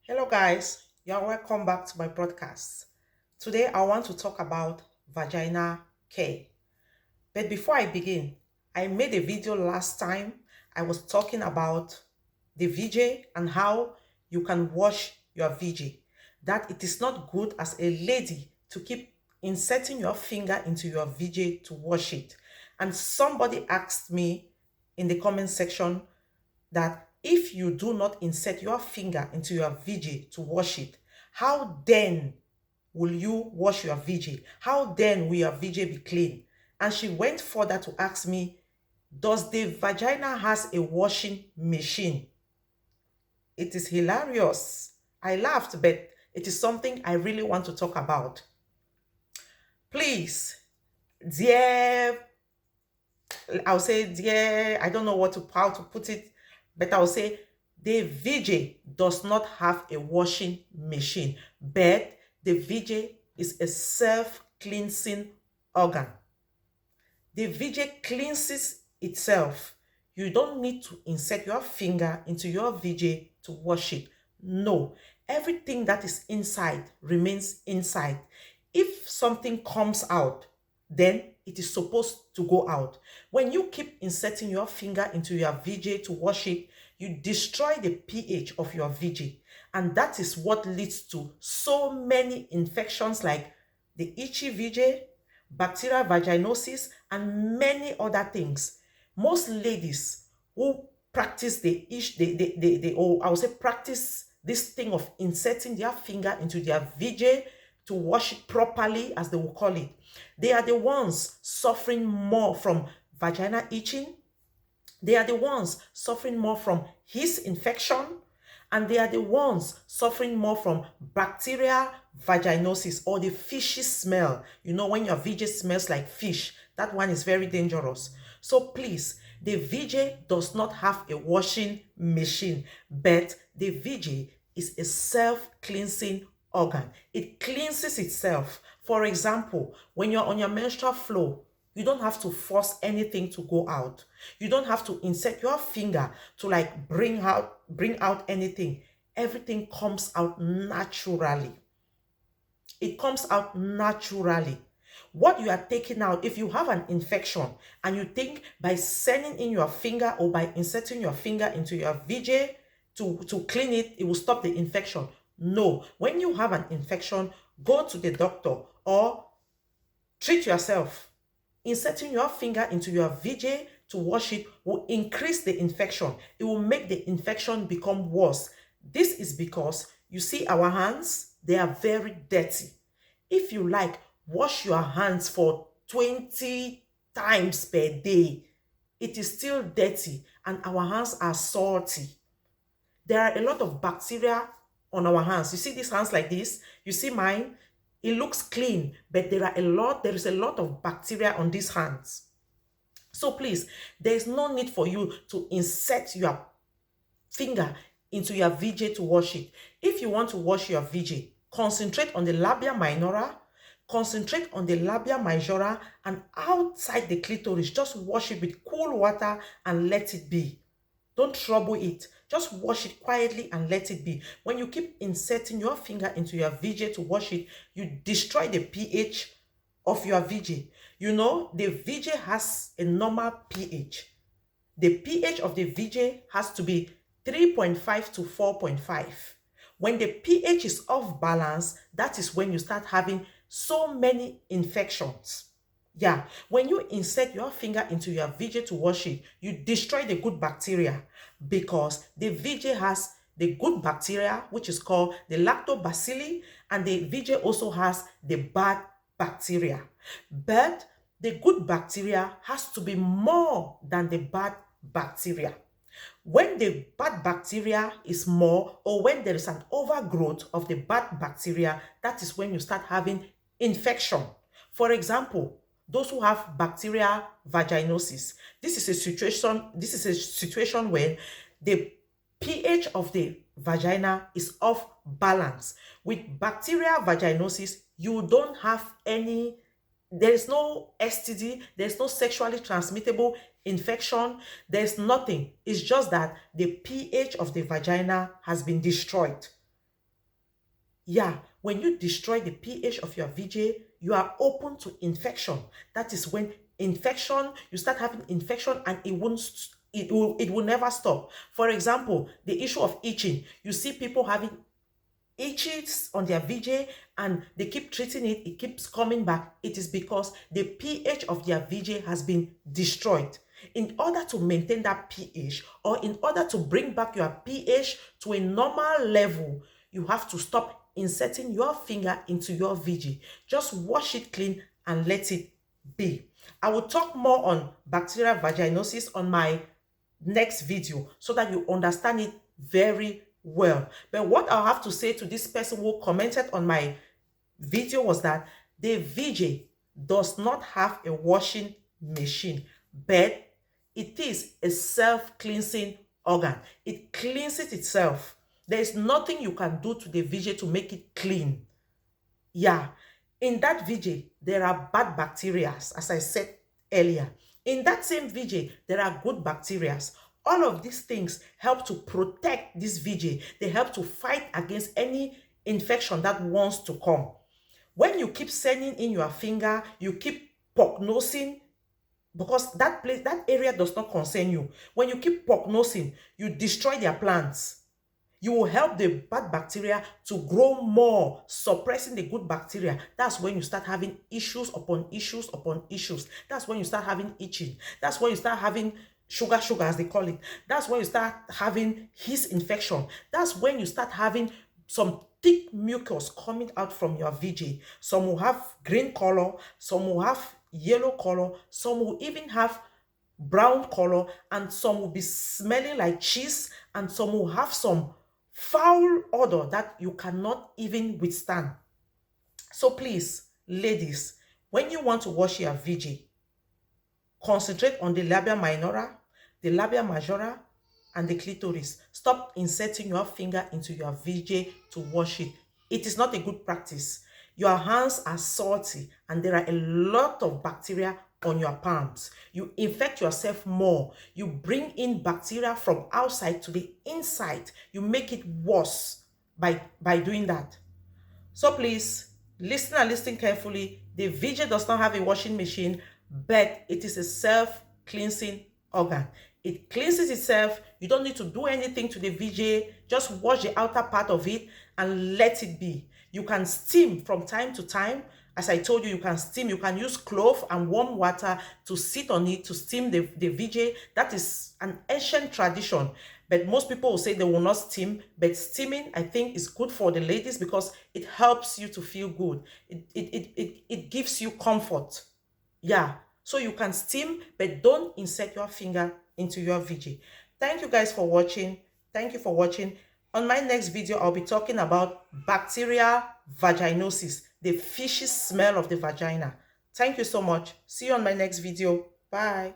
Hello, guys. You're welcome back to my broadcast. Today, I want to talk about vagina care. But before I begin, I made a video last time. I was talking about the Vjay and how you can wash your Vjay. That it is not good as a lady to keep inserting your finger into your Vjay to wash it. And somebody asked me in the comment section that if you do not insert your finger into your VJ to wash it, how then will you wash your VJ? How then will your VJ be clean? And she went further to ask me, does the vagina has a washing machine? It is hilarious. I laughed, but it is something I really want to talk about. Please, dear, I'll say, dear, I don't know how to put it, but I'll say the VJ does not have a washing machine, but the VJ is a self-cleansing organ. The VJ cleanses itself. You don't need to insert your finger into your VJ to wash it. No, everything that is inside remains inside. If something comes out, then it is supposed to go out. When you keep inserting your finger into your VJ to wash it, you destroy the pH of your VJ. And that is what leads to so many infections like the itchy VJ, bacterial vaginosis, and many other things. Most ladies who practice or I would say practice this thing of inserting their finger into their VJ to wash it properly, as they will call it, they are the ones suffering more from vaginal itching. They are the ones suffering more from yeast infection, and they are the ones suffering more from bacterial vaginosis or the fishy smell. You know, when your VJ smells like fish, that one is very dangerous. So please, the VJ does not have a washing machine, but the VJ is a self-cleansing organ. It cleanses itself. For example, when you're on your menstrual flow, you don't have to force anything to go out. You don't have to insert your finger to like bring out anything. Everything comes out naturally. It comes out naturally. What you are taking out, if you have an infection and you think by sending in your finger or by inserting your finger into your VJ to clean it, it will stop the infection. No. When you have an infection, go to the doctor or treat yourself. Inserting your finger into your VJ to wash it will increase the infection. It will make the infection become worse. This is because you see our hands, they are very dirty. If you like, wash your hands for 20 times per day. It is still dirty and our hands are salty. There are a lot of bacteria on our hands. You see these hands like this? You see mine? It looks clean, but there is a lot of bacteria on these hands. So please, there is no need for you to insert your finger into your VJ to wash it. If you want to wash your VJ, concentrate on the labia minora, concentrate on the labia majora, and outside the clitoris, just wash it with cool water and let it be. Don't trouble it. Just wash it quietly and let it be. When you keep inserting your finger into your VJ to wash it, you destroy the pH of your VJ. You know, the VJ has a normal pH. The pH of the VJ has to be 3.5 to 4.5. When the pH is off balance, that is when you start having so many infections. Yeah, when you insert your finger into your VJ to wash it, you destroy the good bacteria because the VJ has the good bacteria, which is called the lactobacilli, and the VJ also has the bad bacteria. But the good bacteria has to be more than the bad bacteria. When the bad bacteria is more, or when there is an overgrowth of the bad bacteria, that is when you start having infection. For example, those who have bacterial vaginosis, this is a situation when the pH of the vagina is off balance. With bacterial vaginosis, you don't have any, there is no STD, there's no sexually transmittable infection, there's nothing. It's just that the pH of the vagina has been destroyed. Yeah, when you destroy the pH of your VJ, you are open to infection. That is when infection, you start having infection and it will never stop. For example, the issue of itching. You see people having itches on their VJ and they keep treating it, it keeps coming back. It is because the pH of their VJ has been destroyed. In order to maintain that pH, or in order to bring back your pH to a normal level, you have to stop inserting your finger into your VJ. Just wash it clean and let it be. I will talk more on bacterial vaginosis on my next video so that you understand it very well. But what I'll have to say to this person who commented on my video was that the VJ does not have a washing machine, but it is a self-cleansing organ. It cleanses itself. There is nothing you can do to the VJ to make it clean. Yeah, in that VJ, there are bad bacteria, as I said earlier. In that same VJ, there are good bacteria. All of these things help to protect this VJ. They help to fight against any infection that wants to come. When you keep sending in your finger, you keep prognosing, because that place, that area does not concern you. When you keep prognosing, you destroy their plants. You will help the bad bacteria to grow more, suppressing the good bacteria. That's when you start having issues upon issues upon issues. That's when you start having itching. That's when you start having sugar, as they call it. That's when you start having yeast infection. That's when you start having some thick mucus coming out from your VJ. Some will have green color, some will have yellow color, some will even have brown color, and some will be smelling like cheese, and some will have some foul odor that you cannot even withstand. So please, ladies, when you want to wash your VJ, concentrate on the labia minora, the labia majora, and the clitoris. Stop inserting your finger into your VJ to wash it. It is not a good practice. Your hands are salty and there are a lot of bacteria on your palms. You infect yourself more. You bring in bacteria from outside to the inside. You make it worse by doing that. So please, listen and listen carefully. The VJ does not have a washing machine, but it is a self-cleansing organ. It cleanses itself. You don't need to do anything to the VJ. Just wash the outer part of it and let it be. You can steam from time to time. As I told you, you can steam. You can use clove and warm water to sit on it to steam the VJ. That is an ancient tradition. But most people will say they will not steam. But steaming, I think, is good for the ladies because it helps you to feel good. It gives you comfort. Yeah. So you can steam, but don't insert your finger into your VJ. Thank you guys for watching. Thank you for watching. On my next video, I'll be talking about bacterial vaginosis, the fishy smell of the vagina. Thank you so much. See you on my next video. Bye.